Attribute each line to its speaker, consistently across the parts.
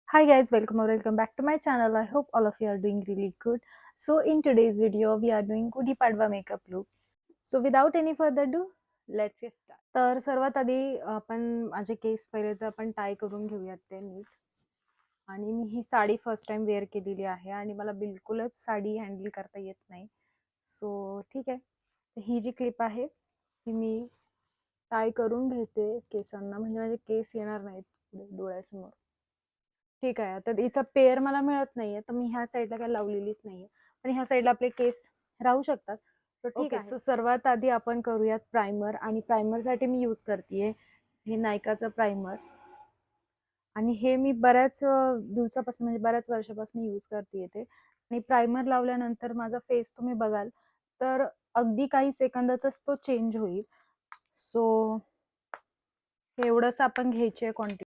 Speaker 1: Hi guys, welcome or welcome back to my channel. I hope all of you are doing really good. So in today's video, we are doing Gudi Padwa makeup look. So without any further ado, let's get started. तर सर्वात आधी आपण माझे केस पहिले तर आपण tie करून घेऊयात ते नीट. आणि मी ही साडी फर्स्ट टाइम वेअर केलेली आहे आणि मला बिलकुलच साडी हँडल करता येत नाही. सो ठीक आहे. ही जी क्लिप आहे ती मी टाय करून घेते केसांना, म्हणजे माझे केस येणार नाहीत पुढे डोळ्यासमोर. ठीक आहे. तर हिचा पेअर मला मिळत नाहीये, तर मी ह्या साईडला काही लावलेलीच नाहीये. पण ह्या साईडला आपले केस राहू शकतात. सो ठीक ओके, आहे. सो सर्वात आधी आपण करूयात प्रायमर आणि प्रायमरसाठी मी यूज करतेय हे नायकाचं प्रायमर. आणि हे मी बऱ्याच दिवसापासून म्हणजे बऱ्याच वर्षापासून यूज करतेय ते. आणि प्रायमर लावल्यानंतर माझा फेस तुम्ही बघाल तर अगदी काही सेकंदातच तो चेंज होईल. सो एवढंच आपण घ्यायची आहे क्वांटिटी.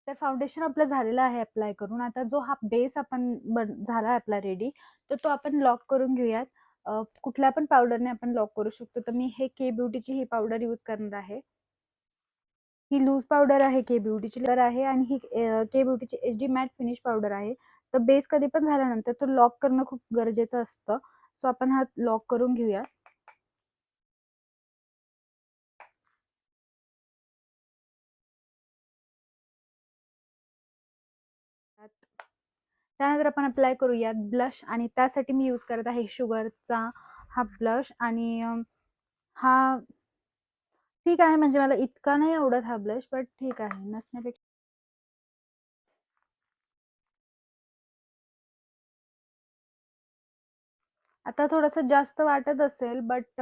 Speaker 1: तर फाउंडेशन आपलं झालेलं आहे अप्लाय करून. आता जो हा बेस आपण झाला आहे आपला रेडी, तर तो आपण लॉक करून घेऊयात. कुठल्या पण पावडरने आपण लॉक करू शकतो. तर मी हे के ब्युटीची ही पावडर यूज करणार आहे. ही लूज पावडर आहे के ब्युटीची आहे आणि ही के ब्युटीची एचडी मॅट फिनिश पावडर आहे. तर बेस कधी पण झाल्यानंतर तो लॉक करणं खूप गरजेचं असतं. सो आपण हा लॉक करून घेऊया. त्यानंतर आपण अप्लाय करूयात ब्लश आणि त्यासाठी मी यूज करत आहे शुगरचा हा ब्लश आणि हा ठीक आहे, म्हणजे मला इतका नाही आवडत हा ब्लश, बट ठीक आहे नसण्यापेक्षा. आता थोडंसं जास्त वाटत असेल, बट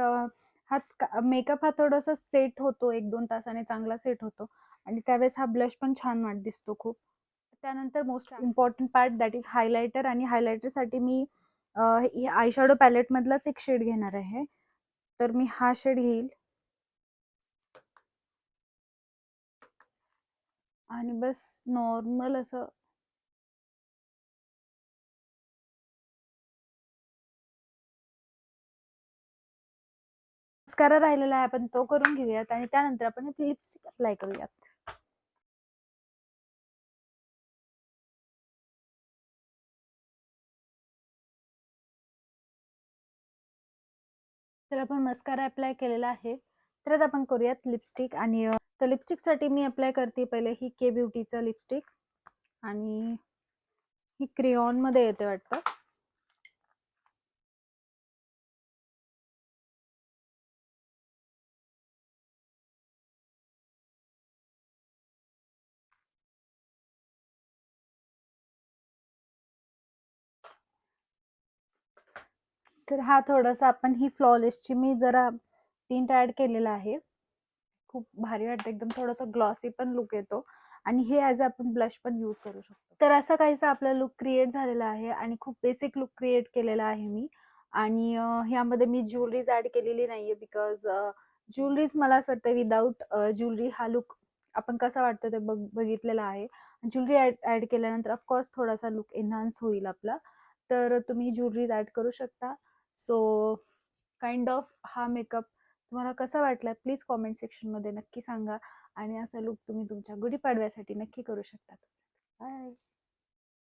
Speaker 1: हा मेकअप हा थोडासा सेट होतो, 1-2 तासाने चांगला सेट होतो आणि त्यावेळेस हा ब्लश पण छान दिसतो खूप. त्यानंतर most important part that is highlighter आणि हायलायटरसाठी मी आय शॅडो पॅलेटमधलाच एक शेड घेणार आहे. तर मी हा शेड घेईल आणि बस नॉर्मल असं मस्कारा राहिलेला आहे, आपण तो करून घेऊयात आणि त्यानंतर आपण लिपस्टिक अप्लाय करूयात. तर आपण मस्कारा अप्लाय केलेला आहे. तर आता आपण करूयात लिपस्टिक आणि तर लिपस्टिकसाठी मी अप्लाय करते पहिले ही के ब्युटीचं लिपस्टिक आणि ही क्रेयॉनमध्ये येते वाटतं. तर हा थोडासा आपण ही फ्लॉलेसची मी जरा टिंट ऍड केलेला आहे. खूप भारी वाटतं, एकदम थोडंसं ग्लॉसी पण लुक येतो आणि हे ॲज आपण ब्लश पण यूज करू शकतो. तर असं काहीसा आपला लुक क्रिएट झालेला आहे आणि खूप बेसिक लुक क्रिएट केलेला आहे मी आणि ह्यामध्ये मी ज्वेलरीज ॲड केलेली नाहीये बिकॉज ज्वेलरीज मला असं वाटतं विदाऊट ज्वेलरी हा लुक आपण कसा वाटतो ते बघितलेला आहे. ज्वेलरी ॲड केल्यानंतर ऑफकोर्स थोडासा लुक एन्हान्स होईल आपला. तर तुम्ही ज्वेलरीज ॲड करू शकता. सो काइंड ऑफ हा मेकअप तुम्हाला कसा वाटला प्लीज कॉमेंट सेक्शनमध्ये नक्की सांगा आणि असा लुक तुम्ही तुमच्या गुढीपाडव्यासाठी नक्की करू शकता. बाय.